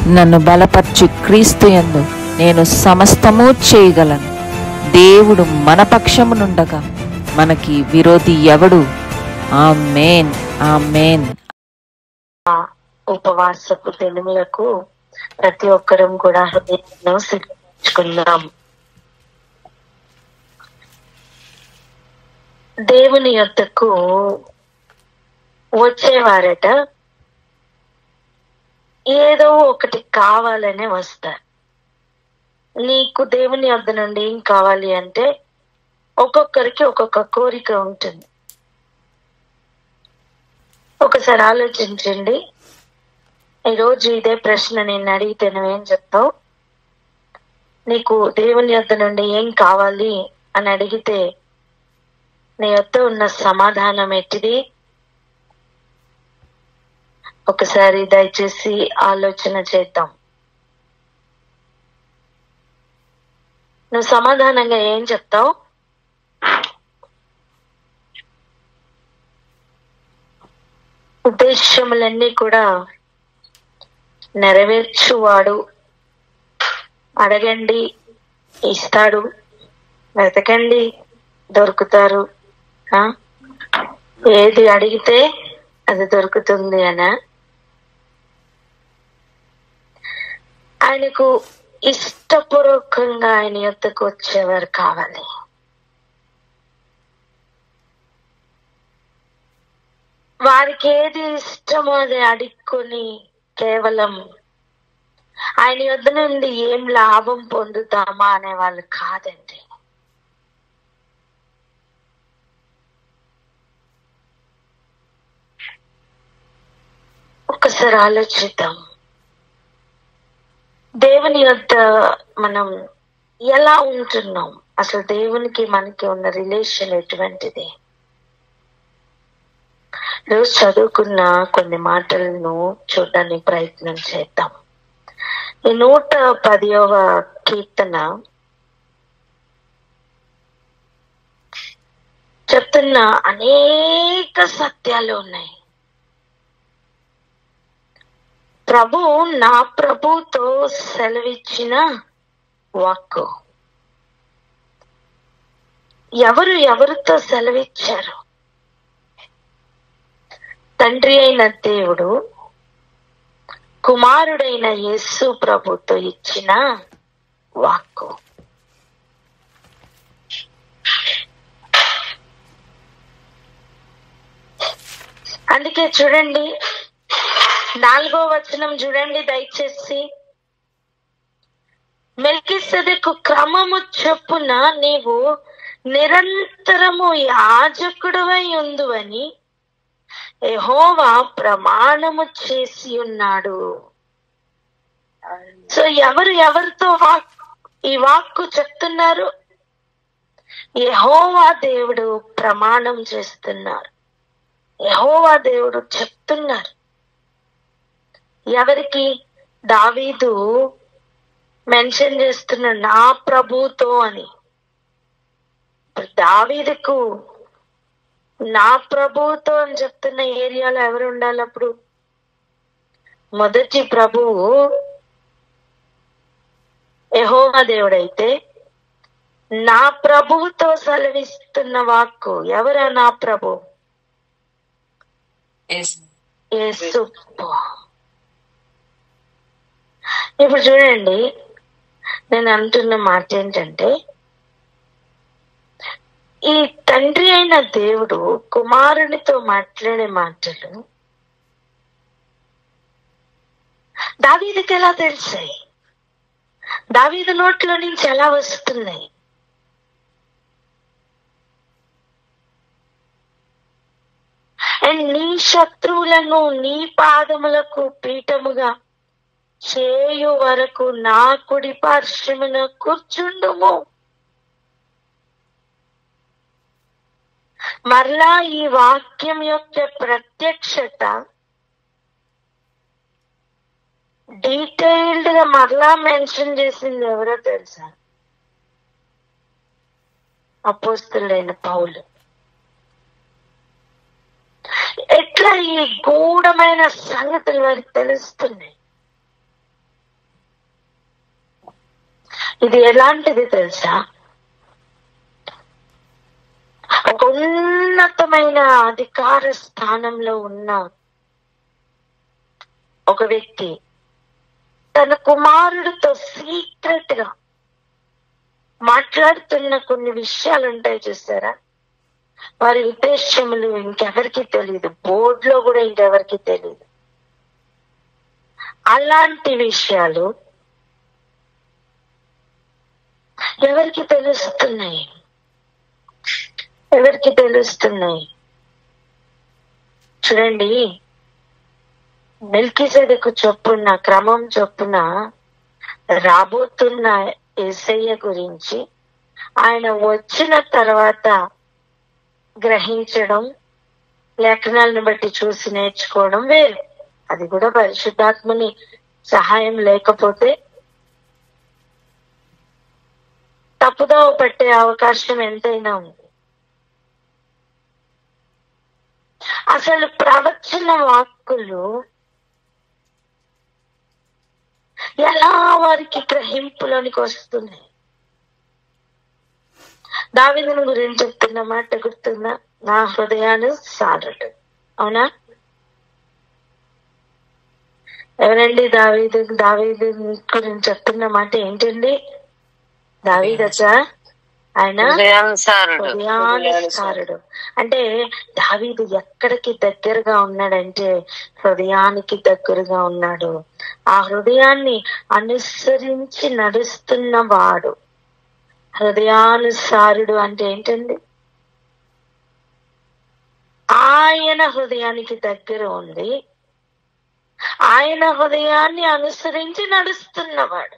నన్ను బలపర్చు క్రీస్తు యందు నేను సమస్తము చేయగలను. దేవుడు మన పక్షమునుండగా మనకి విరోధి ఎవడు? ఆమేన్, ఆమేన్. ఉపవాసపు దినములకు ప్రతి ఒక్కరం కూడా హృదయంలో సిద్ధించుకుందాం. దేవుని యొద్దకు వచ్చేవారట ఏదో ఒకటి కావాలనే వస్తారు. నీకు దేవుని యొద్ద నుండి ఏం కావాలి అంటే ఒక్కొక్కరికి ఒక్కొక్క కోరిక ఉంటుంది. ఒకసారి ఆలోచించండి. ఈరోజు ఇదే ప్రశ్న నేను అడిగితే నువ్వేం చెప్తావు? నీకు దేవుని యొద్ద నుండి ఏం కావాలి అని అడిగితే నీ యొద్ద ఉన్న సమాధానం ఎట్టిది? ఒకసారి దయచేసి ఆలోచన చేద్దాం. నువ్వు సమాధానంగా ఏం చెప్తావు? ఉద్దేశములన్నీ కూడా నెరవేర్చువాడు. అడగండి ఇస్తాడు, వెతకండి దొరుకుతారు. ఏది అడిగితే అది దొరుకుతుంది అనా? ఆయనకు ఇష్టపూర్వకంగా ఆయన యొద్దకు వచ్చేవారు కావాలి. వారికి ఏది ఇష్టమో అది అడుక్కొని కేవలం ఆయన యొద్ద నుండి ఏం లాభం పొందుతామా అనే వాళ్ళు కాదండి. ఒక్కసారి ఆలోచిద్దాం. దేవుని యొద్ద మనం ఎలా ఉంటున్నాం? అసలు దేవునికి మనకి ఉన్న రిలేషన్ ఎటువంటిది? రోజు చదువుకున్న కొన్ని మాటలను చూడడానికి ప్రయత్నం చేద్దాం. ఈ 110వ కీర్తన చెప్తున్న అనేక సత్యాలు ఉన్నాయి. ప్రభు నా ప్రభుతో సెలవిచ్చిన వాక్కు. ఎవరితో సెలవిచ్చారు? తండ్రి అయిన దేవుడు కుమారుడైన యేసు ప్రభుతో ఇచ్చిన వాక్కు. అందుకే చూడండి 4వ వచనం చూడండి దయచేసి. మెల్కీసెదెకు క్రమము చొప్పున నీవు నిరంతరము యాజకుడవై ఉందువని యెహోవా ప్రమాణము చేసి ఉన్నాడు. సో ఎవరితో ఈ వాక్కు చెప్తున్నారు? యెహోవా దేవుడు ప్రమాణం చేస్తున్నారు. యెహోవా దేవుడు చెప్తున్నారు. ఎవరికి? దావీదు మెన్షన్ చేస్తున్న నా ప్రభుతో అని. దావీదుకు నా ప్రభువుతో అని చెప్తున్న ఏరియాలో ఎవరు ఉండాలి? అప్పుడు మొదటి ప్రభువు యెహోవా దేవుడైతే నా ప్రభువుతో సెలవిస్తున్న వాక్కు ఎవరా? నా ప్రభు యేసు. ఇప్పుడు చూడండి, నేను అంటున్న మాట ఏంటంటే, ఈ తండ్రి అయిన దేవుడు కుమారునితో మాట్లాడే మాటలు దావీదుకి ఎలా తెలిసాయి? దావీదు నోట్లో నుంచి ఎలా వస్తున్నాయి? అండ్ నీ శత్రువులను నీ పాదములకు పీఠముగా చేయు వరకు నా కుడి పార్శ్వమున కూర్చుండుము. మరలా ఈ వాక్యం యొక్క ప్రత్యక్షత డీటెయిల్డ్ గా మరలా మెన్షన్ చేసింది ఎవరో తెలుసా? అపోస్తలుడైన పౌలు. ఎట్లా ఈ గూఢమైన సంగతులు వారికి తెలుస్తున్నాయి? ఇది ఎలాంటిది తెలుసా? ఒక ఉన్నతమైన అధికార స్థానంలో ఉన్న ఒక వ్యక్తి తన కుమారుడితో సీక్రెట్ గా మాట్లాడుతున్న కొన్ని విషయాలు ఉంటాయి చూసారా? వారి ఉద్దేశ్యములు ఇంకెవరికి తెలియదు, బోర్డులో కూడా ఇంకెవరికి తెలియదు. అలాంటి విషయాలు ఎవరికి తెలుస్తున్నాయి? ఎవరికి తెలుస్తున్నాయి? చూడండి, మెల్కీసెదెకు చొప్పున, క్రమం చొప్పున రాబోతున్న యేసయ్య గురించి ఆయన వచ్చిన తర్వాత గ్రహించడం, లేఖనాలను బట్టి చూసి నేర్చుకోవడం వేరు. అది కూడా పరిశుద్ధాత్మని సహాయం లేకపోతే తప్పుదోవ పట్టే అవకాశం ఎంతైనా ఉంది. అసలు ప్రవచన వాక్కులు ఎలా వారికి గ్రహింపులోనికి వస్తున్నాయి? దావీదుని గురించి చెప్తున్న మాట గుర్తుందా? నా హృదయానుసారుడు. అవునా? ఎవరండి దావీదు? దావీదు గురించి చెప్తున్న మాట ఏంటండి? దావీదచ్చా ఆయన హృదయానుసారుడు. అంటే దావీదు ఎక్కడికి దగ్గరగా ఉన్నాడంటే హృదయానికి దగ్గరగా ఉన్నాడు. ఆ హృదయాన్ని అనుసరించి నడుస్తున్నవాడు హృదయానుసారుడు. అంటే ఏంటండి? ఆయన హృదయానికి దగ్గర ఉంది, ఆయన హృదయాన్ని అనుసరించి నడుస్తున్నవాడు.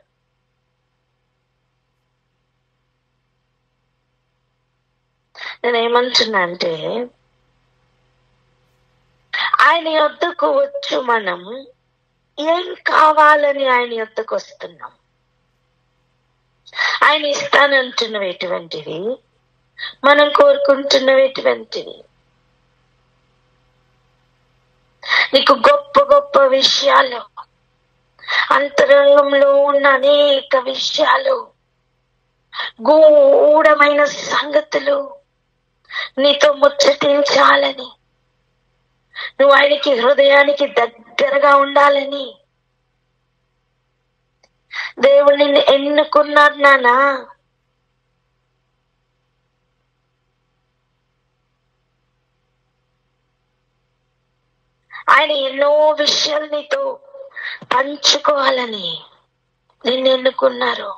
నేనేమంటున్నా అంటే, ఆయన యొద్దకు వచ్చు మనం ఏం కావాలని ఆయన యొద్దకు వస్తున్నాం. ఆయన ఇస్తానంటున్నవి ఎటువంటివి, మనం కోరుకుంటున్నవి ఎటువంటివి. నీకు గొప్ప గొప్ప విషయాలు, అంతరంగంలో ఉన్న అనేక విషయాలు, గూఢమైన సంగతులు నీతో ముచ్చటించాలని, నువ్వు ఆయనకి హృదయానికి దగ్గరగా ఉండాలని దేవుడు నిన్ను ఎన్నుకున్నాడు నానా. ఆయన ఎన్నో విషయాలు నీతో పంచుకోవాలని నిన్ను ఎన్నుకున్నారు.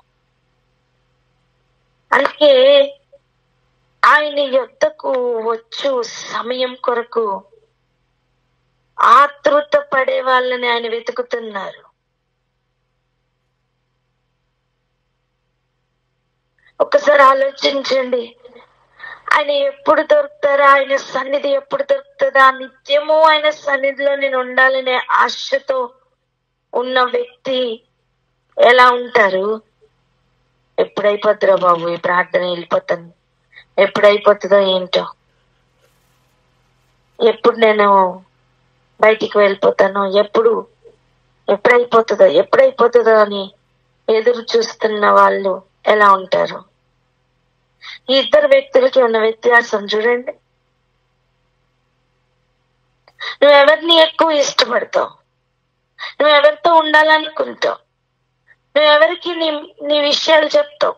అందుకే ఆయన యొద్దకు వచ్చు సమయం కొరకు ఆతృత పడే వాళ్ళని ఆయన వెతుకుతున్నారు. ఒకసారి ఆలోచించండి, ఆయన ఎప్పుడు దొరుకుతారా? ఆయన సన్నిధి ఎప్పుడు దొరుకుతుందా? నిత్యము ఆయన సన్నిధిలో నేను ఉండాలనే ఆశతో ఉన్న వ్యక్తి ఎలా ఉంటారు? ఎప్పుడైపోతుందో బాబు ఈ ప్రార్థన, వెళ్ళిపోతాను, ఎప్పుడైపోతుందో ఏంటో, ఎప్పుడు నేను బయటికి వెళ్ళిపోతాను, ఎప్పుడైపోతుందో అని ఎదురు చూస్తున్న వాళ్ళు ఎలా ఉంటారు? ఈ ఇద్దరు వ్యక్తులకి ఉన్న వ్యత్యాసం చూడండి. నువ్వెవరిని ఎక్కువ ఇష్టపడతావు? నువ్వెవరితో ఉండాలనుకుంటావు? నువ్వెవరికి నీ విషయాలు చెప్తావు?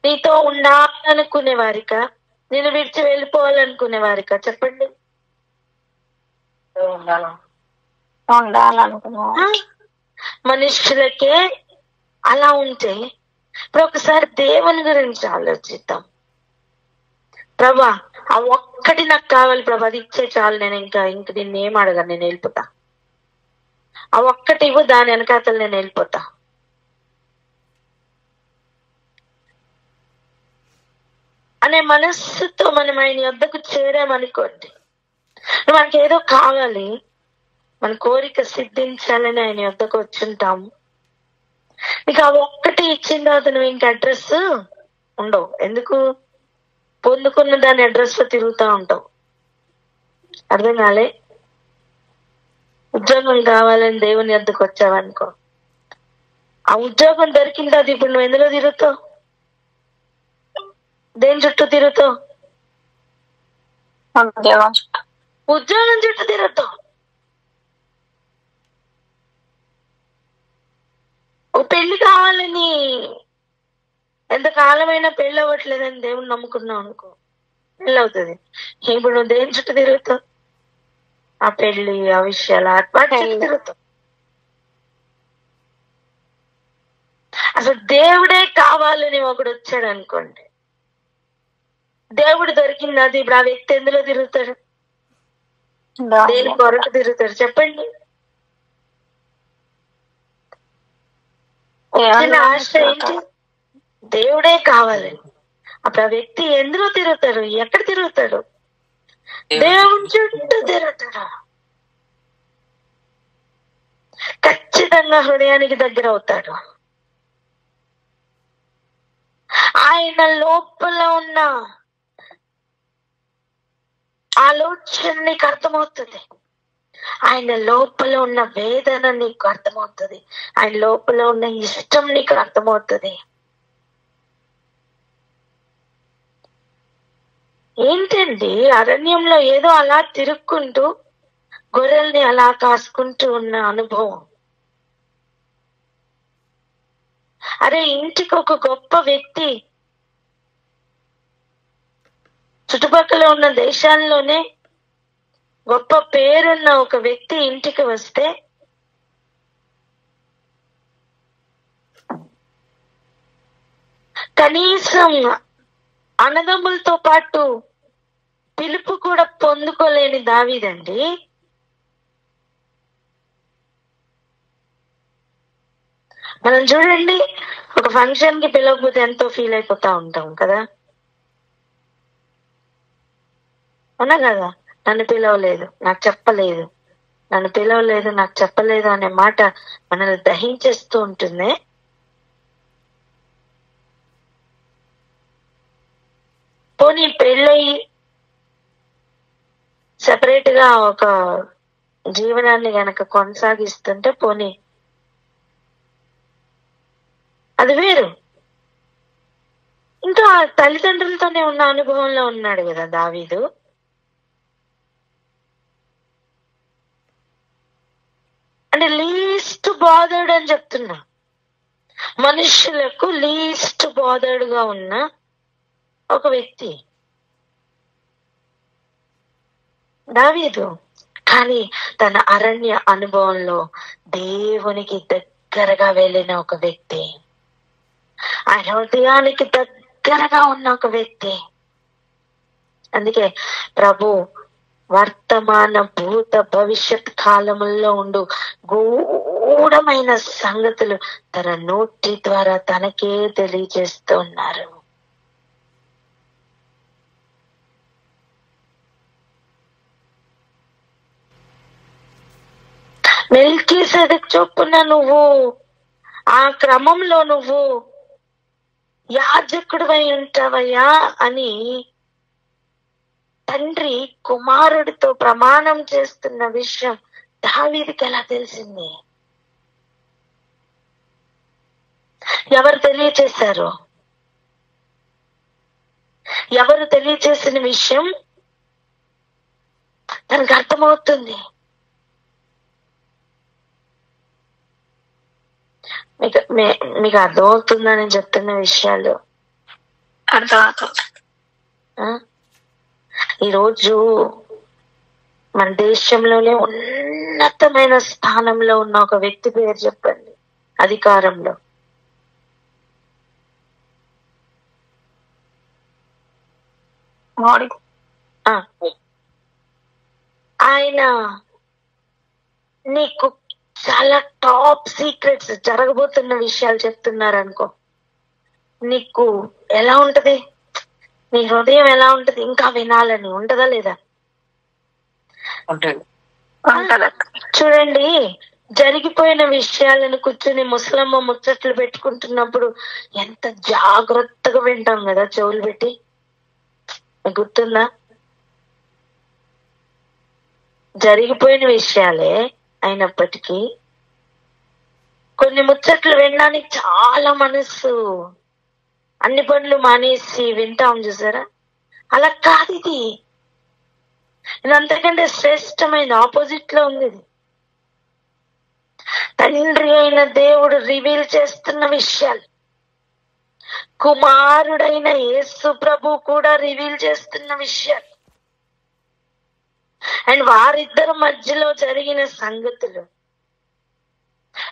నీతో ఉండాలనుకునే వారిక, నేను విడిచి వెళ్ళిపోవాలనుకునే వారిక? చెప్పండి. మనుషులకే అలా ఉంటే ఇప్పుడు ఒకసారి దేవుని గురించి ఆలోచిద్దాం. ప్రభా, ఆ ఒక్కటి నాకు కావాలి ప్రభా, అది ఇచ్చే చాలు, నేను ఇంకా దీన్ని ఏం అడగను, నేను వెళ్ళిపోతా. ఆ ఒక్కటి ఇవ్వు, దాని వెనకాతలు నేను వెళ్ళిపోతా అనే మనస్సుతో మనం ఆయన వద్దకు చేరామనుకోండి, మనకి ఏదో కావాలి, మన కోరిక సిద్ధించాలని ఆయన వద్దకు వచ్చుంటాము. నీకు ఆ ఒక్కటి ఇచ్చిన తర్వాత నువ్వు ఇంక అడ్రస్ ఉండవు. ఎందుకు? పొందుకున్న దాని అడ్రస్ లో తిరుగుతూ ఉంటావు. అర్థం కాలే? ఉద్యోగం కావాలని దేవుని వద్దకు వచ్చావనుకో, ఆ ఉద్యోగం దొరికింది, అది ఇప్పుడు నువ్వు ఎందులో తిరుగుతావు? దేని చుట్టూ తిరుగుతావు? ఉద్యోగం చుట్టూ తిరుగుతావు. ఓ పెళ్లి కావాలని ఎంతకాలమైనా పెళ్ళి అవ్వట్లేదని దేవుని నమ్ముకున్నావు అనుకో, పెళ్ళి అవుతుంది. ఇప్పుడు నువ్వు దేని చుట్టూ తిరుగుతావు? ఆ పెళ్లి, ఆ విషయాలు, వాటి చుట్టూ తిరుగుతావు. అసలు దేవుడే కావాలని ఒకడు వచ్చాడు అనుకోండి, దేవుడు దొరికింది, అది ఇప్పుడు ఆ వ్యక్తి ఎందులో తిరుగుతాడు? దేని కొరకు తిరుగుతాడు చెప్పండి? వచ్చిన ఆశ ఏంటి? దేవుడే కావాలని. అప్పుడు ఆ వ్యక్తి ఎందులో తిరుగుతాడు? ఎక్కడ తిరుగుతాడు? దేవుని చుట్టూ తిరుగుతాడు. ఖచ్చితంగా హృదయానికి దగ్గర అవుతాడు. ఆయన లోపల ఉన్న ఆలోచన నీకు అర్థమవుతుంది. ఆయన లోపల ఉన్న వేదన నీకు అర్థమవుతుంది. ఆయన లోపల ఉన్న ఇష్టం నీకు అర్థమవుతుంది. ఏంటండి, అరణ్యంలో ఏదో అలా తిరుక్కుంటూ గొర్రెల్ని అలా కాసుకుంటూ ఉన్న అనుభవం. అరే, ఇంటికి ఒక గొప్ప వ్యక్తి, చుట్టుపక్కల ఉన్న దేశాల్లోనే గొప్ప పేరున్న ఒక వ్యక్తి ఇంటికి వస్తే కనీసం అన్నదమ్ములతో పాటు పిలుపు కూడా పొందుకోలేని దావీదండి మనం చూడండి, ఒక ఫంక్షన్ కి పిలవకపోతే ఎంతో ఫీల్ అయిపోతా ఉంటాం కదా, అవునా కదా? నన్ను పిలవలేదు, నాకు చెప్పలేదు, నన్ను పిలవలేదు, నాకు చెప్పలేదు అనే మాట మనల్ని దహించేస్తూ ఉంటుంది. పోనీ పెళ్ళయి సెపరేట్ గా ఒక జీవనాన్ని గనక కొనసాగిస్తుంటే పోనీ అది వేరు. ఇంకా తల్లిదండ్రులతోనే ఉన్న అనుభవంలో ఉన్నాడు కదా దావీదు. అంటే లీస్ట్ బాదర్డ్ అని చెప్తున్నా, మనుషులకు లీస్ట్ బాదర్డ్ గా ఉన్న ఒక వ్యక్తి దావీదు. కానీ తన అరణ్య అనుభవంలో దేవునికి దగ్గరగా వెళ్ళిన ఒక వ్యక్తి, ఆయన హృదయానికి దగ్గరగా ఉన్న ఒక వ్యక్తి. అందుకే ప్రభు వర్తమాన భూత భవిష్యత్ కాలముల్లో ఉండు గూఢమైన సంగతులు తన నోటి ద్వారా తనకే తెలియజేస్తూ ఉన్నారు. మెల్కీసెదెకు చొప్పున నువ్వు ఆ క్రమంలో నువ్వు యాజకుడివై ఉంటావయ్యా అని తండ్రి కుమారుడితో ప్రమాణం చేస్తున్న విషయం దావీదుకి ఎలా తెలిసింది? ఎవరు తెలియచేశారు? ఎవరు తెలియచేసిన విషయం తనకు అర్థమవుతుంది. మీకు అర్థమవుతుందని చెప్తున్న విషయాలు అర్థమవుతుంది. ఈరోజు మన దేశంలోనే ఉన్నతమైన స్థానంలో ఉన్న ఒక వ్యక్తి పేరు చెప్పండి, అధికారంలో. మోడీ. ఆయన నీకు చాలా టాప్ సీక్రెట్స్ జరగబోతున్న విషయాలు చెప్తున్నారు అనుకో, నీకు ఎలా ఉంటది? నీ హృదయం ఎలా ఉంటది? ఇంకా వినాలని ఉంటదా లేదా? చూడండి, జరిగిపోయిన విషయాలను కూర్చుని ముసలమ్మ ముచ్చట్లు పెట్టుకుంటున్నప్పుడు ఎంత జాగ్రత్తగా వింటాం కదా చెవులు పెట్టి. మీకు గుర్తుందా? జరిగిపోయిన విషయాలే అయినప్పటికీ కొన్ని ముచ్చట్లు వినడానికి చాలా మనసు, అన్ని పనులు మానేసి వింటాం చూసారా, అలా కాదు ఇది. ఇది అంతకంటే శ్రేష్టమైన ఆపోజిట్ లో ఉంది. ఇది తండ్రి అయిన దేవుడు రివీల్ చేస్తున్న విషయాలు, కుమారుడైన యేసు ప్రభు కూడా రివీల్ చేస్తున్న విషయాలు, అండ్ వారిద్దరి మధ్యలో జరిగిన సంగతులు.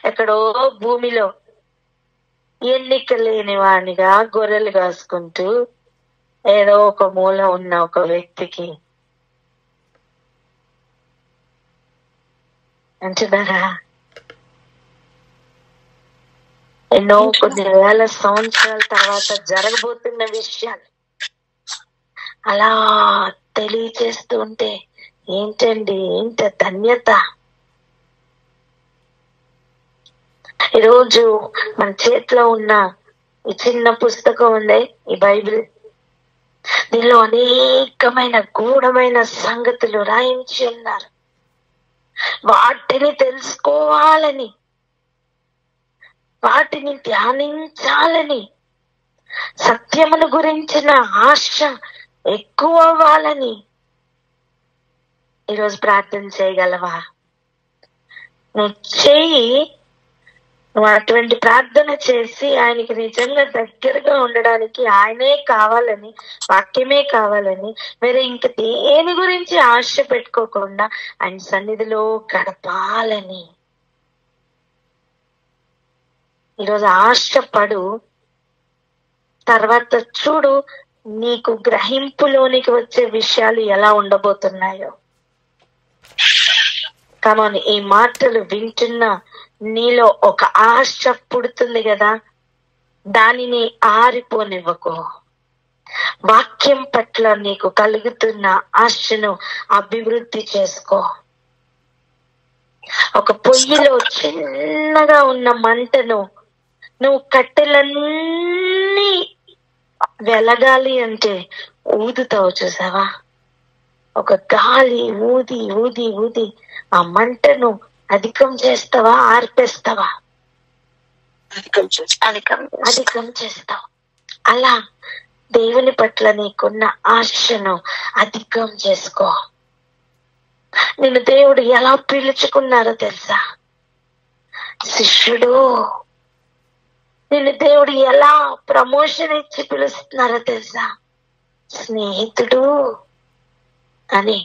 ఎక్కడో భూమిలో ఎన్నిక లేని వాడిగా గొర్రెలు కాసుకుంటూ ఏదో ఒక మూల ఉన్న ఒక వ్యక్తికి అంటున్నారా, ఎన్నో కొన్ని వేల సంవత్సరాల తర్వాత జరగబోతున్న విషయాలు అలా తెలియచేస్తూ ఉంటే ఏంటండి, ఏంట ధన్యత. ఈరోజు మన చేతిలో ఉన్న ఈ చిన్న పుస్తకం ఉంది, ఈ బైబిల్. దీనిలో అనేకమైన గూఢమైన సంగతులు రాయించి ఉన్నారు. వాటిని తెలుసుకోవాలని, వాటిని ధ్యానించాలని, సత్యమును గురించిన ఆశ ఎక్కువ అవ్వాలని ఈరోజు ప్రార్థన చేయగలవా? నువ్వు చెయ్యి. నువ్వు అటువంటి ప్రార్థన చేసి ఆయనకి నిజంగా దగ్గరగా ఉండడానికి, ఆయనే కావాలని, వాక్యమే కావాలని, వేరే ఇంక దేని గురించి ఆశ పెట్టుకోకుండా ఆయన సన్నిధిలో గడపాలని ఈరోజు ఆశపడు. తర్వాత చూడు నీకు గ్రహింపులోనికి వచ్చే విషయాలు ఎలా ఉండబోతున్నాయో. కమాన్, ఈ మాటలు వింటున్న నీలో ఒక ఆశ పుడుతుంది కదా, దానిని ఆరిపోనివ్వకు. వాక్యం పట్ల నీకు కలుగుతున్న ఆశను అభివృద్ధి చేసుకో. ఒక పొయ్యిలో చిన్నగా ఉన్న మంటను నువ్వు కట్టెలన్నీ వెలగాలి అంటే ఊదుతావు చూసావా? ఒక గాలి ఊది ఊది ఊది ఆ మంటను అధికం చేస్తావా, ఆర్పేస్తావా? అధికం చేస్తావు. అలా దేవుని పట్ల నీకున్న ఆశను అధికం చేసుకో. నిన్ను దేవుడు ఎలా పిలుచుకున్నారో తెలుసా? శిష్యుడు. నిన్ను దేవుడు ఎలా ప్రమోషన్ ఇచ్చి పిలుస్తున్నారో తెలుసా? స్నేహితుడు అని.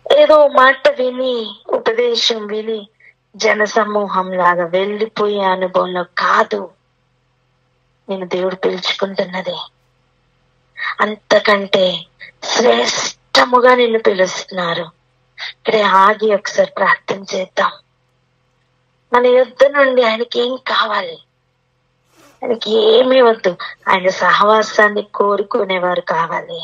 ఏదో మాట విని, ఉపదేశం విని జన సమూహం లాగా వెళ్ళిపోయే అనుభవంలో కాదు నేను దేవుడు పిలుచుకుంటున్నది. అంతకంటే శ్రేష్టముగా నిన్ను పిలుస్తున్నారు. ఇక్కడే ఆగి ఒకసారి ప్రార్థన చేద్దాం. మన యుద్ధ నుండి ఆయనకి ఏం కావాలి? ఆయనకి ఏమీ వద్దు. ఆయన సహవాసాన్ని కోరుకునేవారు కావాలి.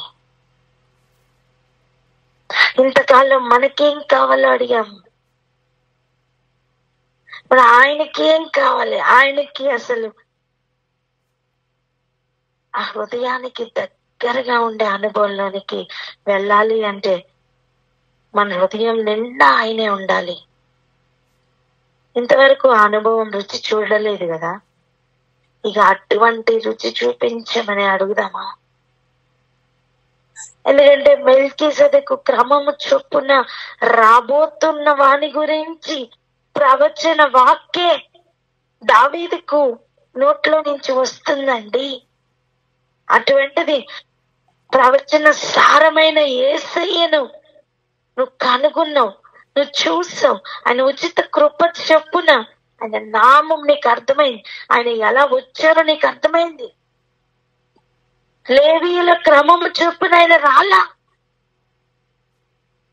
ఇంతకాలం మనకేం కావాలో అడిగాం. మరి ఆయనకి ఏం కావాలి? ఆయనకి అసలు ఆ హృదయానికి దగ్గరగా ఉండే అనుభవంలోనికి వెళ్ళాలి అంటే మన హృదయం నిండా ఆయనే ఉండాలి. ఇంతవరకు ఆ అనుభవం రుచి చూడలేదు కదా, ఇక అటువంటి రుచి చూపించమని అడుగుదామా? ఎందుకంటే మెల్కీసెదెకు క్రమము చొప్పున రాబోతున్న వాని గురించి ప్రవచన వాక్యే దావీదుకు నోట్లో నుంచి వస్తుందండి. అటువంటిది ప్రవచన సారమైన యేసయ్యను నువ్వు కనుగొన్నావు, నువ్వు చూసావు. ఆయన ఉచిత కృప చొప్పున ఆయన నామం నీకు అర్థమైంది. ఆయన ఎలా వచ్చారో నీకు అర్థమైంది. లేవీయుల క్రమము చొప్పున ఆయన రాలా,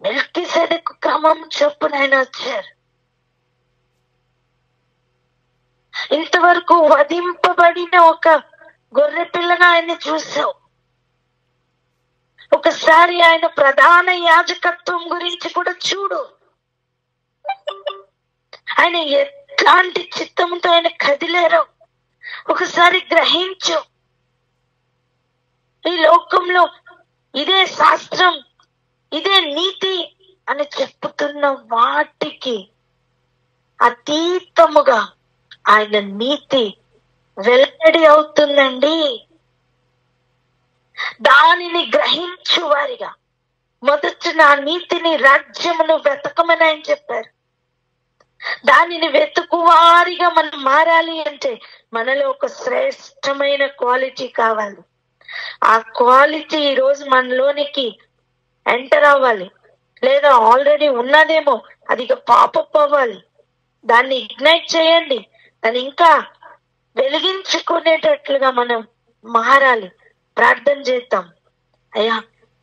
మెల్కీసెదెకు క్రమం చొప్పున ఆయన వచ్చారు. ఇంతవరకు వధింపబడిన ఒక గొర్రె పిల్లగా ఆయన్ని చూసావు. ఒకసారి ఆయన ప్రధాన యాజకత్వం గురించి కూడా చూడు. ఆయన ఎట్లాంటి చిత్తంతో ఆయన కదిలేరో ఒకసారి గ్రహించు. ఈ లోకంలో ఇదే శాస్త్రం, ఇదే నీతి అని చెప్పుతున్న వాటికి అతీతముగా ఆయన నీతి వెల్లడి అవుతుందండి. దానిని గ్రహించు వారిగా మొదట నా నీతిని, రాజ్యమును వెతకమని ఆయన చెప్పారు. దానిని వెతుకువారిగా మనం మారాలి అంటే మనలో ఒక శ్రేష్టమైన క్వాలిటీ కావాలి. ఆ క్వాలిటీ ఈరోజు మనలోనికి ఎంటర్ అవ్వాలి, లేదా ఆల్రెడీ ఉన్నదేమో అది పాపప్ అవ్వాలి. దాన్ని ఇగ్నైట్ చేయండి, దాన్ని ఇంకా వెలిగించుకునేటట్లుగా మనం మారాలి. ప్రార్థన చేద్దాం. అయ్యా,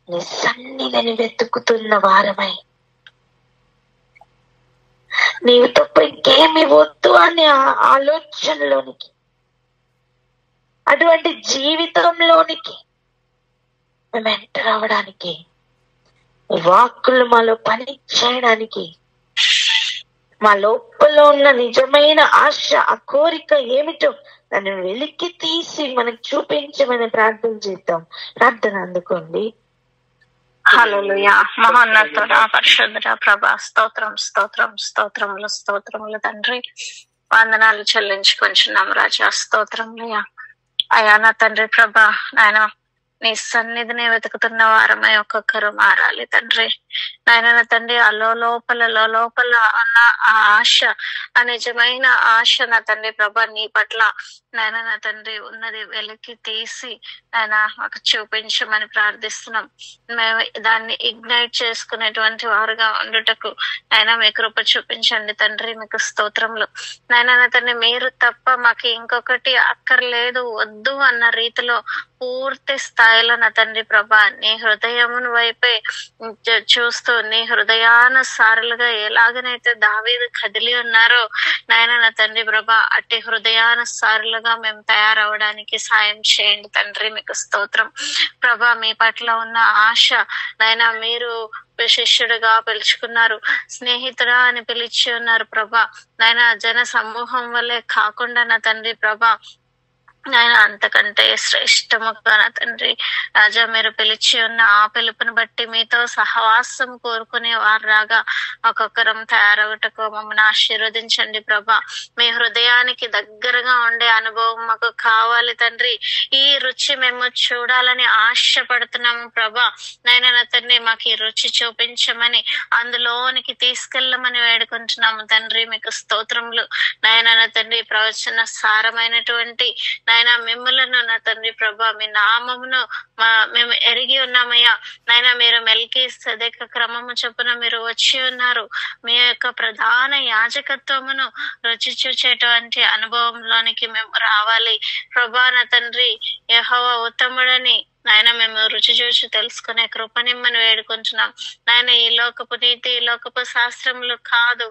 నీ సన్నిధిని వెతుకుతున్న వారమై, నీవు తప్ప ఇంకేమి వద్దు అనే ఆలోచనలోనికి, అటువంటి జీవితంలోనికి మేము ఎంటర్ అవ్వడానికి, వాక్కులు మాలో పని చేయడానికి, మా లోపల ఉన్న నిజమైన ఆశ, ఆ కోరిక ఏమిటో దాన్ని వెలికి తీసి మనకు చూపించమని ప్రార్థన చేద్దాం. ప్రార్థన అందుకోండి. హల్లెలూయా. మహోన్నతుడా, పరిశుద్ధుడా, ప్రభా, స్తోత్రం స్తోత్రం స్తోత్రములు స్తోత్రములు తండ్రి. వందనాలు చెల్లించుకొంచున్నాం రాజా. స్తోత్రములయ్యా. అయ్యా నా తండ్రి ప్రభా, నాయన నీ సన్నిధిని వెతుకుతున్న వారమై ఒక్కొక్కరు మారాలి తండ్రి. నాయన నా తండ్రి, లోపల ఉన్న ఆ ఆశ, ఆ నిజమైన ఆశ నా తండ్రి ప్రభా నీ పట్ల నాయన నా తండ్రి ఉన్నది వెలికి తీసి నాయన మాకు చూపించమని ప్రార్థిస్తున్నాం. మేము దాన్ని ఇగ్నైట్ చేసుకునేటువంటి వారుగా ఉండుటకు నాయన మీ కృప చూపించండి తండ్రి. మీకు స్తోత్రములు నాయన నా తండ్రి. మీరు తప్ప మాకు ఇంకొకటి అక్కర్లేదు, వద్దు అన్న రీతిలో పూర్తి స్థాయిలో నా తండ్రి ప్రభా నీ హృదయమును వైపే చూస్తూ నీ హృదయానుసారులుగా ఎలాగనైతే దావీదు కదిలి ఉన్నారో నాయన నా తండ్రి ప్రభా, అట్టి హృదయానుసారులుగా మేము తయారవడానికి సాయం చేయండి తండ్రి. మీకు స్తోత్రం ప్రభా. మీ పట్ల ఉన్న ఆశ నాయన, మీరు శిష్యుడిగా పిలుచుకున్నారు, స్నేహితుడా అని పిలిచి ఉన్నారు ప్రభా. నాయన జన సమూహం వల్లే కాకుండా నా తండ్రి ప్రభా నాయన అంతకంటే శ్రేష్టముగా నా తండ్రి రాజా మీరు పిలిచి ఉన్న ఆ పిలుపుని బట్టి మీతో సహవాసం కోరుకునే వారు రాగా ఒక్కొక్కరం తయారవుటకు మమ్మల్ని ఆశీర్వదించండి ప్రభా. మీ హృదయానికి దగ్గరగా ఉండే అనుభవం మాకు కావాలి తండ్రి. ఈ రుచి మేము చూడాలని ఆశపడుతున్నాము ప్రభా. నాయన నా తండ్రి, మాకు ఈ రుచి చూపించమని, అందులోనికి తీసుకెళ్ళమని వేడుకుంటున్నాము తండ్రి. మీకు స్తోత్రములు నాయన నా తండ్రి. ప్రవచన సారమైనటువంటి నాయన మిమ్మలను నా తండ్రి ప్రభా, మీ నామమును మేము ఎరిగి ఉన్నామయ్యా. నాయన మీరు మెల్కీసెదెకు క్రమము చొప్పున మీరు వచ్చి ఉన్నారు. మీ యొక్క ప్రధాన యాజకత్వమును రుచి చూచేటువంటి అనుభవంలోనికి మేము రావాలి ప్రభా. నా తండ్రి, యెహోవా ఉత్తముడని నాయన మేము రుచి చూసి తెలుసుకునే కృపనిమ్మని వేడుకుంటున్నాం నాయన. ఈ లోకపు నీతి, ఈ లోకపు శాస్త్రములు కాదు,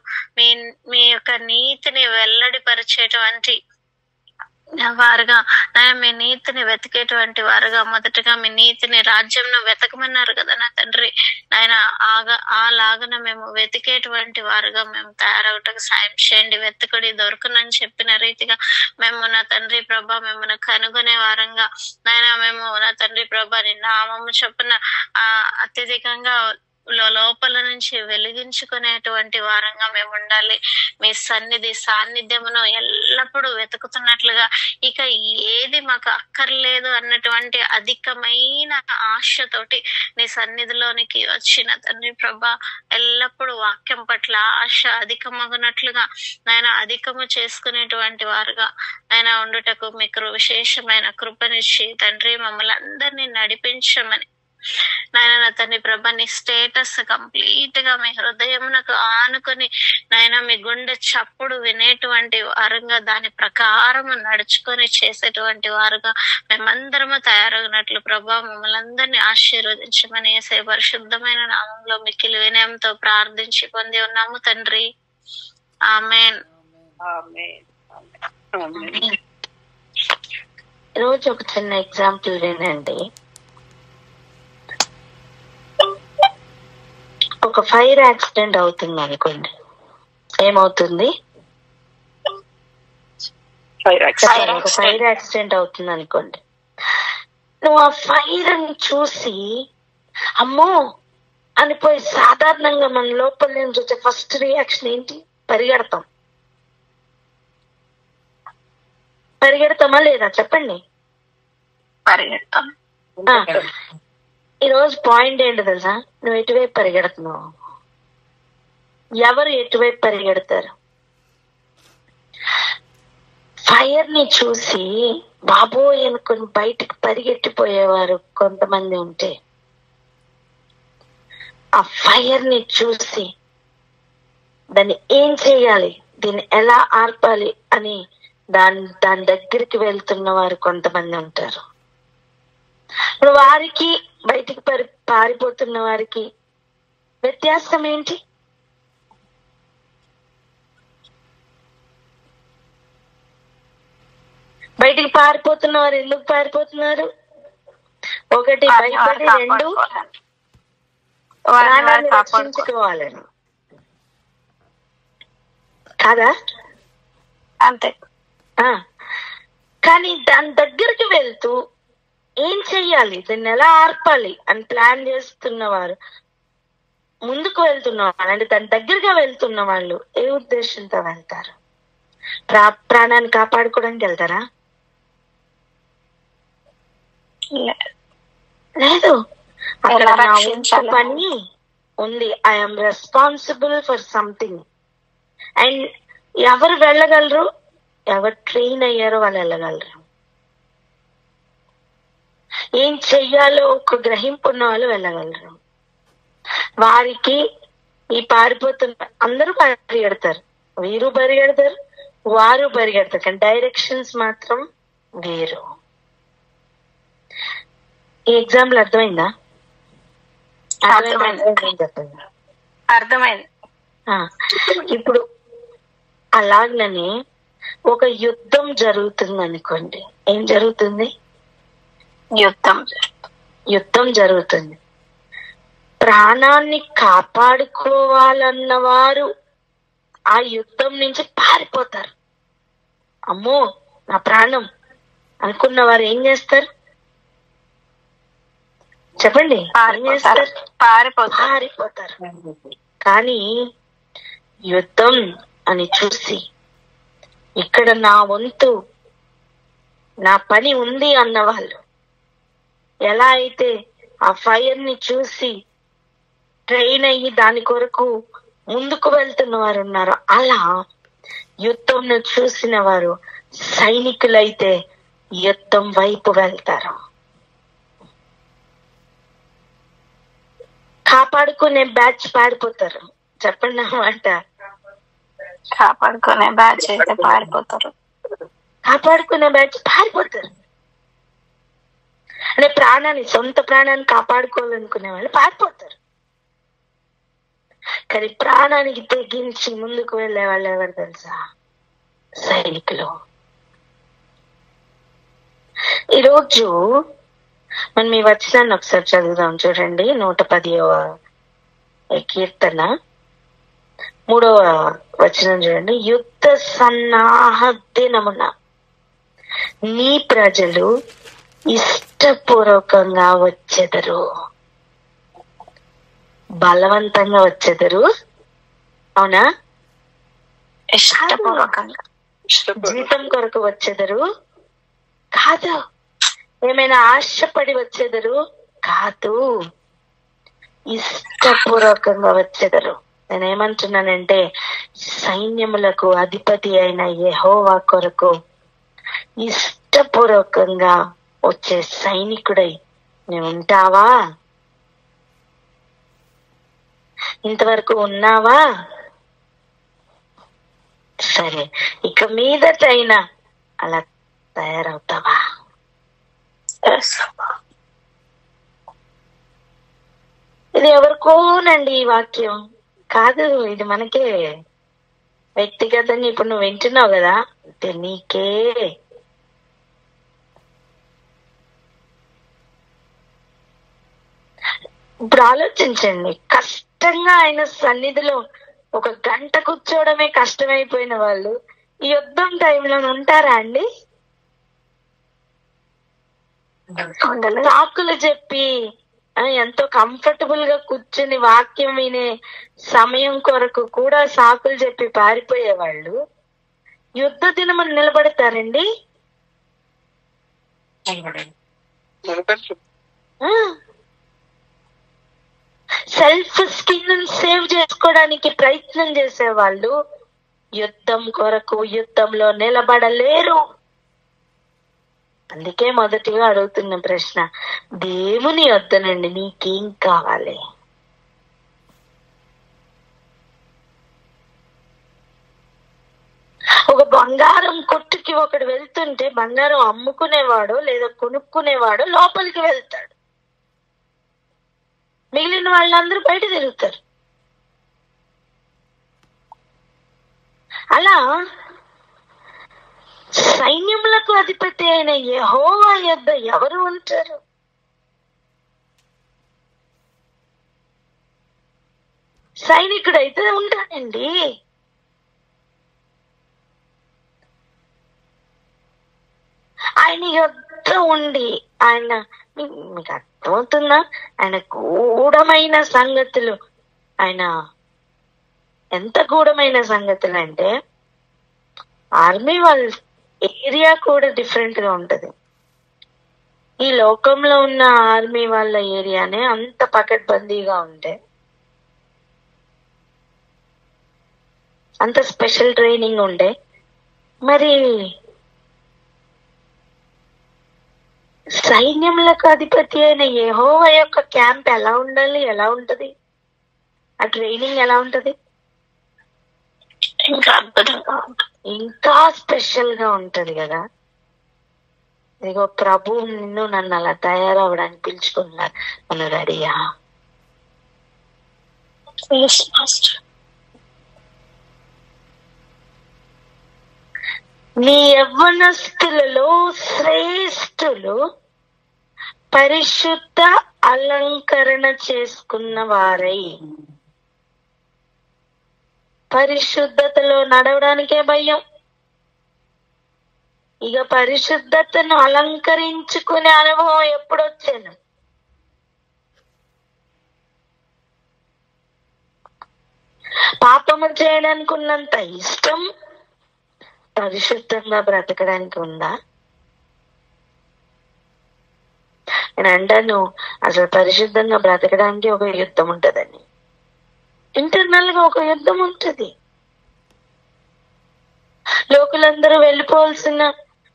మీ యొక్క నీతిని వెల్లడిపరిచేటువంటి వారుగా నాయన, మీ నీతిని వెతికేటువంటి వారుగా, మొదటగా మీ నీతిని, రాజ్యంను వెతకమన్నారు కదా నా తండ్రి. నాయన అలాగన మేము వెతికేటువంటి వారుగా మేము తయారవటకు సాయం చేయండి. వెతుకుడి దొరకనని చెప్పిన రీతిగా మేము నా తండ్రి ప్రభా మిమ్మల్ని కనుగొనే వారంగా నాయన మేము నా తండ్రి ప్రభా నీ నామము చొప్పున అత్యధికంగా లోపల నుంచి వెలిగించుకునేటువంటి వారంగా మేము ఉండాలి. మీ సాన్నిధ్యమును ఎల్లప్పుడూ వెతుకుతున్నట్లుగా, ఇక ఏది మాకు అక్కర్లేదు అన్నటువంటి అధికమైన ఆశతోటి నీ సన్నిధిలోనికి వచ్చిన తండ్రి ప్రభా, ఎల్లప్పుడూ వాక్యం పట్ల ఆశ అధికమగునట్లుగా నాయన అధికము చేసుకునేటువంటి వారుగా నాయన ఉండుటకు మీకు విశేషమైన కృపనిచ్చి తండ్రి మమ్మల్ని అందరినీ నడిపించమని నాయన నా తండ్రి ప్రభా, నీ స్టేటస్ కంప్లీట్ గా మీ హృదయమునకు ఆనుకొని నాయన మీ గుండె చప్పుడు వినేటువంటి వారుగా, దాని ప్రకారము నడుచుకొని చేసేటువంటి వారుగా మేమందరము తయారగినట్లు ప్రభా మమ్మల్ని అందరినీ ఆశీర్వదించమని యేసయ్య పరిశుద్ధమైన నామంలో మిక్కిలి వినయంతో ప్రార్థించి పొంది ఉన్నాము తండ్రి. ఆమేన్. రోజు ఒక చిన్న ఎగ్జాంపుల్ వినండి. ఒక ఫైర్ యాక్సిడెంట్ అవుతుంది అనుకోండి, ఏమవుతుంది? ఒక ఫైర్ యాక్సిడెంట్ అవుతుంది అనుకోండి. నువ్వు ఆ ఫైర్ ని చూసి అమ్మో అనిపోయి, సాధారణంగా మన లోపల నుంచి వచ్చే ఫస్ట్ రియాక్షన్ ఏంటి? పరిగెడతాం. పరిగెడతామా లేదా చెప్పండి? పరిగెడతాం. ఈరోజు పాయింట్ ఏంటి తెలుసా? నువ్వు ఎటువైపు పరిగెడుతున్నావు? ఎవరు ఎటువైపు పరిగెడతారు? ఫైర్ ని చూసి బాబోయ్ అనుకుని బయటికి పరిగెట్టిపోయేవారు కొంతమంది ఉంటే, ఆ ఫైర్ ని చూసి దాన్ని ఏం చేయాలి, దీన్ని ఎలా ఆర్పాలి అని దాని దగ్గరికి వెళ్తున్న వారు కొంతమంది ఉంటారు. ఇప్పుడు వారికి బయటికి పారిపోతున్న వారికి వ్యత్యాసం ఏంటి? బయటికి పారిపోతున్న వారు ఎందుకు పారిపోతున్నారు? ఒకటి భయపడి, రెండు ప్రాణాన్ని రక్షించుకోవాలని కదా. అంతే. కానీ దాని దగ్గరికి వెళ్తూ ఏం చెయ్యాలి, దీన్ని ఎలా ఆర్పాలి అని ప్లాన్ చేస్తున్నవారు, ముందుకు వెళ్తున్నవారు అంటే దాని దగ్గరగా వెళ్తున్న వాళ్ళు ఏ ఉద్దేశంతో వెళ్తారు? ప్రాణాన్ని కాపాడుకోవడానికి వెళ్తారా? లేదు. అక్కడ నా పని ఉంది. I'm responsible for something. And ఎవరు వెళ్ళగలరు? ఎవరు ట్రైన్ అయ్యారో వాళ్ళు వెళ్ళగలరు. ఏం చెయ్యాలో ఒక గ్రహింపు ఉన్న వాళ్ళు వెళ్ళగలరు. వారికి ఈ పారిపోతున్న అందరూ పరిగెడతారు, వీరు పరిగెడతారు, వారు పరిగెడతారు, కానీ డైరెక్షన్స్ మాత్రం వేరు. ఈ ఎగ్జాంపుల్ అర్థమైందా? చెప్పండి. అర్థమైంది. ఇప్పుడు అలాగనే ఒక యుద్ధం జరుగుతుంది అనుకోండి. ఏం జరుగుతుంది? యుద్ధం జరుగుతుంది. ప్రాణాన్ని కాపాడుకోవాలన్న వారు ఆ యుద్ధం నుంచి పారిపోతారు. అమ్మో నా ప్రాణం అనుకున్న వారు ఏం చేస్తారు చెప్పండి? ఏం చేస్తారు? పారిపోతారు. కానీ యుద్ధం అని చూసి ఇక్కడ నా వంతు, నా పని ఉంది అన్న వాళ్ళు ఎలా అయితే ఆ ఫైర్ ని చూసి ట్రైన్ అయ్యి దాని కొరకు ముందుకు వెళ్తున్న వారు ఉన్నారు, అలా యుద్ధం చూసిన వారు సైనికులైతే యుద్ధం వైపు వెళ్తారు. కాపాడుకునే బ్యాచ్ పారిపోతారు. చెప్పండి అన్నమాట. కాపాడుకునే బ్యాచ్ అయితే పారిపోతారు. కాపాడుకునే బ్యాచ్ పారిపోతారు అంటే ప్రాణాన్ని, సొంత ప్రాణాన్ని కాపాడుకోవాలనుకునే వాళ్ళు పారిపోతారు. కానీ ప్రాణానికి తెగించి ముందుకు వెళ్ళే వాళ్ళు ఎవరు తెలుసా? సైనికులు. ఈరోజు మనం ఈ వచనాన్ని ఒకసారి చదువుదాం. చూడండి, 110వ కీర్తన 3వ వచనం చూడండి. యుద్ధ సన్నాహ దినమున నీ ప్రజలు ఇష్టపూర్వకంగా వచ్చెదరు. బలవంతంగా వచ్చెదరు, అవునా? ఇష్టపూర్వకంగా. జీతం కొరకు వచ్చెదరు కాదు. ఏమైనా ఆశపడి వచ్చేదరు కాదు. ఇష్టపూర్వకంగా వచ్చేదరు. నేనేమంటున్నానంటే సైన్యములకు అధిపతి అయిన యెహోవా కొరకు ఇష్టపూర్వకంగా వచ్చే సైనికుడై నువ్వు ఉంటావా? ఇంతవరకు ఉన్నావా? సరే, ఇక మీదటైనా అలా తయారవుతావా? ఇది ఎవరికోనండి ఈ వాక్యం కాదు, ఇది మనకే వ్యక్తిగతంగా. ఇప్పుడు నువ్వు వింటున్నావు కదా, అంటే నీకే. ఇప్పుడు ఆలోచించండి, కష్టంగా ఆయన సన్నిధిలో 1 గంట కూర్చోవడమే కష్టమైపోయిన వాళ్ళు ఈ యుద్ధం టైంలో ఉంటారా అండి? సాకులు చెప్పి ఎంతో కంఫర్టబుల్ గా కూర్చుని వాక్యం వినే సమయం కొరకు కూడా సాకులు చెప్పి పారిపోయేవాళ్ళు యుద్ధ దినమున నిలబడతారండి? సెల్ఫ్ స్కిన్ సేవ్ చేసుకోవడానికి ప్రయత్నం చేసేవాళ్ళు యుద్ధం కొరకు యుద్ధంలో నిలబడలేరు. అందుకే మొదటిగా అడుగుతున్న ప్రశ్న, దేవుని యొద్ద నుండి నీకేం కావాలి? ఒక బంగారం కొట్టుకి ఒకడు వెళ్తుంటే బంగారం అమ్ముకునేవాడు లేదా కొనుక్కునేవాడు లోపలికి వెళ్తాడు, మిగిలిన వాళ్ళందరూ బయట తిరుగుతారు. అలా సైన్యములకు అధిపతి అయిన యెహోవా యొద్ద ఎవరు ఉంటారు? సైనికుడైతే ఉంటాడండి. ఆయన యొద్ద ఉండి ఆయన మీకు అర్థమవుతుందా? ఆయన గూఢమైన సంగతులు, ఆయన ఎంత గూఢమైన సంగతులు అంటే ఆర్మీ వాళ్ళ ఏరియా కూడా డిఫరెంట్ గా ఉంటది. ఈ లోకంలో ఉన్న ఆర్మీ వాళ్ళ ఏరియానే అంత పకడ్బందీగా ఉంటే, అంత స్పెషల్ ట్రైనింగ్ ఉండే, మరి సైన్యములకు అధిపతి అయిన యెహోవా యొక్క క్యాంప్ ఎలా ఉండాలి? ఎలా ఉంటది? ఆ ట్రైనింగ్ ఎలా ఉంటది? ఇంకా అద్భుతంగా ఉంటుంది, ఇంకా స్పెషల్ గా ఉంటది కదా. ఇదిగో ప్రభు నిన్ను నన్ను అలా తయారవడానికి పిలుచుకున్నారు. మనం రెడీయా? నీ యవ్వనస్తులలో శ్రేష్ఠులు పరిశుద్ధ అలంకరణ చేసుకున్న వారై. పరిశుద్ధతలో నడవడానికే భయం, ఇక పరిశుద్ధతను అలంకరించుకునే అనుభవం ఎప్పుడొచ్చాను? పాపము చేయడానికి ఉన్నంత ఇష్టం పరిశుద్ధంగా బ్రతకడానికి ఉందా? నేను అంటాను, అసలు పరిశుద్ధంగా బ్రతకడానికి ఒక యుద్ధం ఉంటదని. ఇంటర్నల్ గా ఒక యుద్ధం ఉంటది. లోకులందరూ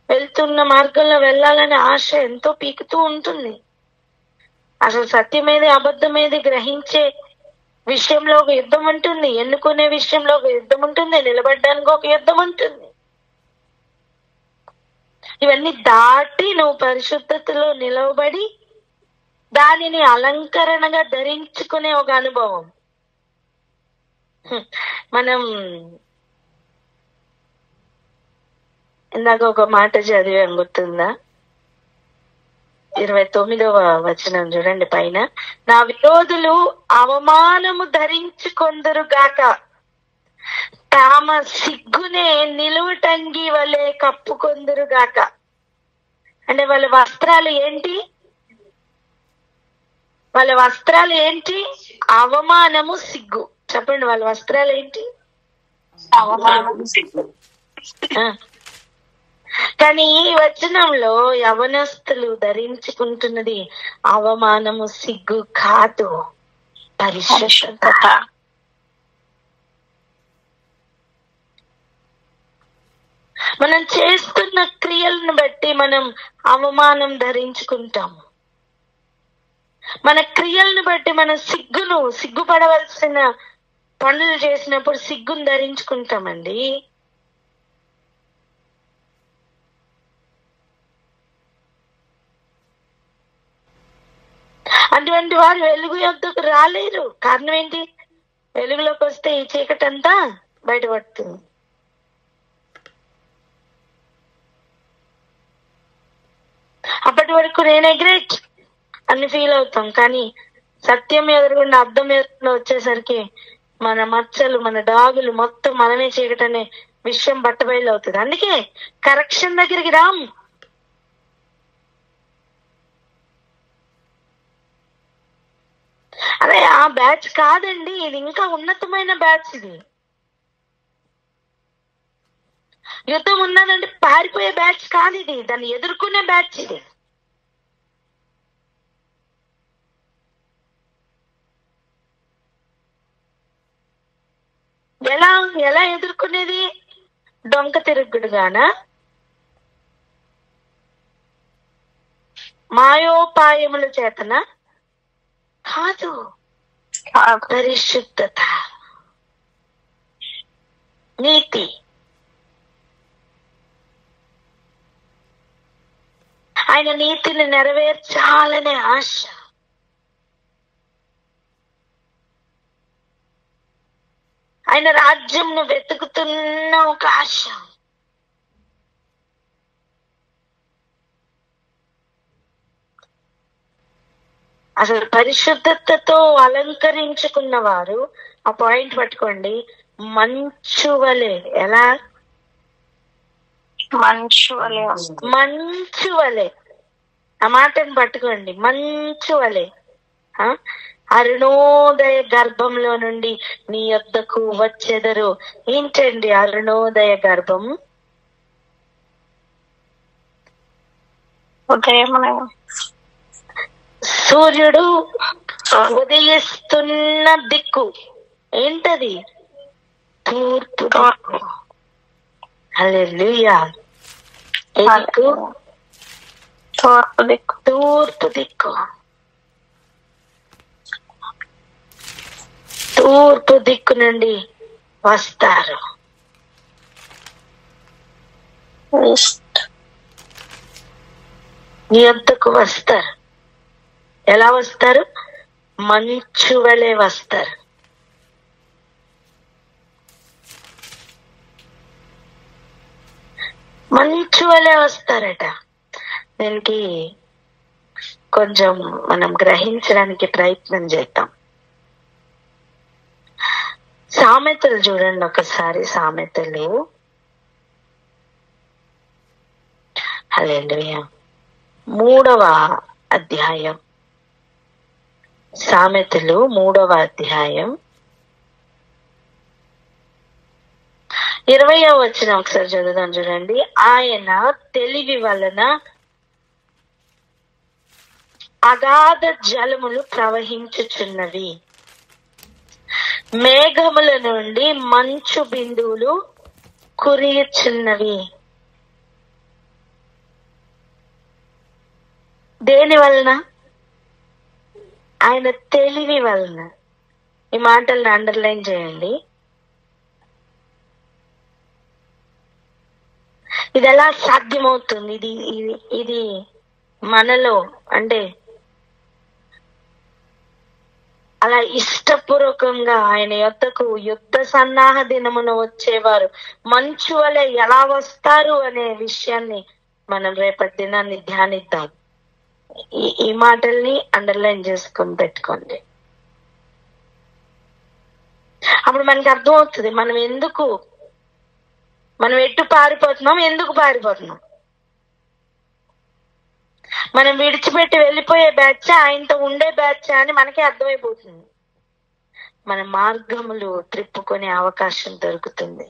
వెళ్తున్న మార్గంలో వెళ్ళాలనే ఆశ ఎంతో పీకుతూ ఉంటుంది. అసలు సత్యమేది అబద్ధమేది గ్రహించే విషయంలో ఒక యుద్ధం ఉంటుంది, ఎన్నుకునే విషయంలో ఒక యుద్ధం ఉంటుంది, నిలబడడానికి ఒక యుద్ధం ఉంటుంది. ఇవన్నీ దాటి నువ్వు పరిశుద్ధతలో నిలవబడి దానిని అలంకరణగా ధరించుకునే ఒక అనుభవం. మనం ఇందాక ఒక మాట చదివాం, గుర్తుందా? 29వ వచనం చూడండి పైన. నా విరోధులు అవమానము ధరించుకొందురుగాక, తామ సిగ్గునే నిలువుటంగి వలె కప్పుకొందురుగాక. అంటే వాళ్ళ వస్త్రాలు ఏంటి? వాళ్ళ వస్త్రాలు ఏంటి? అవమానము, సిగ్గు. చెప్పండి, వాళ్ళ వస్త్రాలు ఏంటి? అవమానము, సిగ్గు. కానీ ఈ వచనంలో యవనస్తులు ధరించుకుంటున్నది అవమానము, సిగ్గు కాదు, పరిశుద్ధత. మనం చేస్తున్న క్రియలను బట్టి మనం అవమానం ధరించుకుంటాము. మన క్రియలను బట్టి మనం సిగ్గుపడవలసిన పనులు చేసినప్పుడు సిగ్గును ధరించుకుంటామండి. అటువంటి వారు వెలుగు యొద్దకు రాలేరు. కారణం ఏంటి? వెలుగులోకి వస్తే ఈ చీకటి అంతా బయటపడుతుంది. అప్పటి వరకు నేనే గ్రేట్ అని ఫీల్ అవుతాం. కానీ సత్యం ఎదురుగుండా, అర్థం ఎదురుగుండా వచ్చేసరికి మన మచ్చలు, మన డాగులు మొత్తం మనమే చీకటనే విషయం బట్టబయలు అవుతుంది. అందుకే కరెక్షన్ దగ్గరికి రాం. అదే ఆ బ్యాచ్ కాదండి, ఇది ఇంకా ఉన్నతమైన బ్యాచ్. ఇది యుద్ధం ఉన్నదంటే పారిపోయే బ్యాచ్ కాదు, ఇది దాన్ని ఎదుర్కొనే బ్యాచ్. ఇది ఎలా ఎదుర్కొనేది? డొంక తిరుగుడుగానా? మాయోపాయముల చేతన కాదు. పరిశుద్ధత, నీతి, ఆయన నీతిని నెరవేర్చాలనే ఆశ, ఆయన రాజ్యంను వెతుకుతున్న ఒక ఆశ. అసలు పరిశుద్ధతతో అలంకరించుకున్న వారు, ఆ పాయింట్ పట్టుకోండి, మంచు వలె. ఎలా? మంచు వలె వస్తుంది. మంచు వలె. ఆ మాటను పట్టుకోండి, మంచు వలె. అరుణోదయ గర్భంలో నుండి నీ యొద్దకు వచ్చెదరు. ఏంటండి అరుణోదయ గర్భం? ఉదయం సూర్యుడు ఉదయిస్తున్న దిక్కు ఏంటది? తూర్పు దిక్కు. హల్లెలూయా. ఏ దిక్కు? తూర్పు దిక్కు. తూర్పు దిక్కు. తూర్పు దిక్కు నుండి వస్తారు. నీ వద్దకు వస్తారు. ఎలా వస్తారు? మంచు వలె వస్తారు. మంచు వలె వస్తారట. దీనికి కొంచెం మనం గ్రహించడానికి ప్రయత్నం చేద్దాం. సామెతలు చూడండి ఒకసారి. సామెతలు, హల్లెలూయా, 3వ అధ్యాయం. సామెతలు 3వ అధ్యాయం 20వ వచనం ఒకసారి చదువుదాం చూడండి. ఆయన తెలివి వలన అగాధ జలములు ప్రవహించుచున్నవి, మేఘముల నుండి మంచు బిందువులు కురియుచున్నవి. దేని వలన? ఆయన తెలివి వలన. ఈ మాటలను అండర్లైన్ చేయండి. ఇది ఎలా సాధ్యమవుతుంది? ఇది మనలో అంటే అలా ఇష్టపూర్వకంగా ఆయన యొద్దకు యుద్ధ సన్నాహ దినమున వచ్చేవారు మంచు వలె ఎలా వస్తారు అనే విషయాన్ని మనం రేపటి దినాన్ని ధ్యానిద్దాం. ఈ మాటల్ని అండర్లైన్ చేసుకొని పెట్టుకోండి. అప్పుడు మనకి అర్థమవుతుంది మనం ఎటు పారిపోతున్నాం, ఎందుకు పారిపోతున్నాం. మనం విడిచిపెట్టి వెళ్ళిపోయే బ్యాచ్, ఆయనతో ఉండే బ్యాచ్ అని మనకే అర్థమైపోతుంది. మన మార్గములు త్రిప్పుకునే అవకాశం దొరుకుతుంది.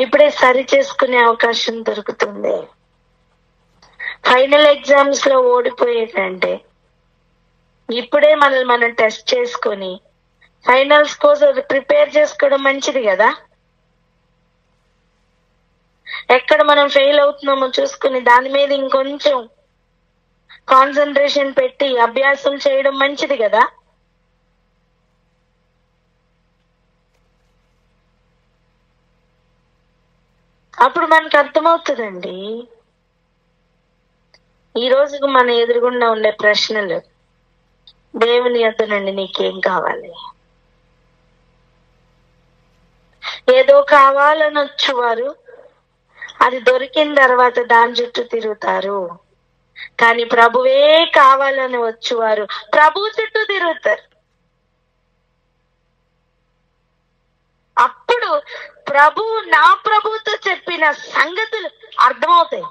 ఇప్పుడే సరి చేసుకునే అవకాశం దొరుకుతుంది. ఫైనల్ ఎగ్జామ్స్ లో ఓడిపోయే కంటే ఇప్పుడే మనల్ని మనం టెస్ట్ చేసుకొని ఫైనల్స్ కోసం ప్రిపేర్ చేసుకోవడం మంచిది కదా. ఎక్కడ మనం ఫెయిల్ అవుతున్నామో చూసుకుని దాని మీద ఇంకొంచెం కాన్సన్ట్రేషన్ పెట్టి అభ్యాసం చేయడం మంచిది కదా. అప్పుడు మనకు అర్థమవుతుందండి. ఈ రోజుకు మన ఎదురుగుండా ఉండే ప్రశ్నలు, దేవుని యొద్ద నుండి నీకేం కావాలి? ఏదో కావాలని వచ్చేవారు అది దొరికిన తర్వాత దాని చుట్టూ తిరుగుతారు. కానీ ప్రభువే కావాలని వచ్చేవారు ప్రభు చుట్టూ తిరుగుతారు. అప్పుడు నా ప్రభుతో చెప్పిన సంగతులు అర్థమవుతాయి.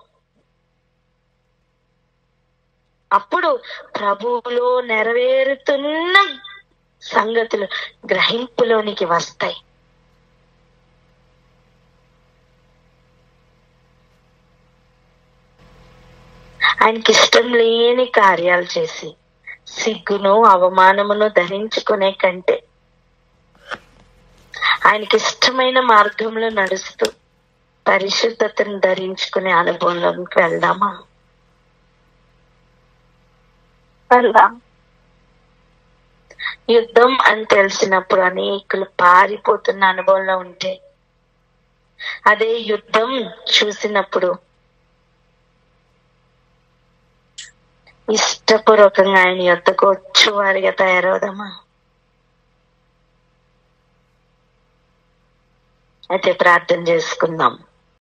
అప్పుడు ప్రభువులో నెరవేరుతున్న సంగతులు గ్రహింపులోనికి వస్తాయి. ఆయనకి ఇష్టం లేని కార్యాలు చేసి సిగ్గును అవమానమును ధరించుకునే కంటే ఆయనకి ఇష్టమైన మార్గంలో నడుస్తూ పరిశుద్ధతను ధరించుకునే అనుభవంలోకి వెళ్దామా? వెళ్దాం. యుద్ధం అని తెలిసినప్పుడు అనేకులు పారిపోతున్న అనుభవంలో ఉంటే, అదే యుద్ధం చూసినప్పుడు ఇష్టపూర్వకంగా ఆయన యుద్ధకు వచ్చేవారిగా తయారవుదామా? అయితే ప్రార్థన చేసుకుందాం.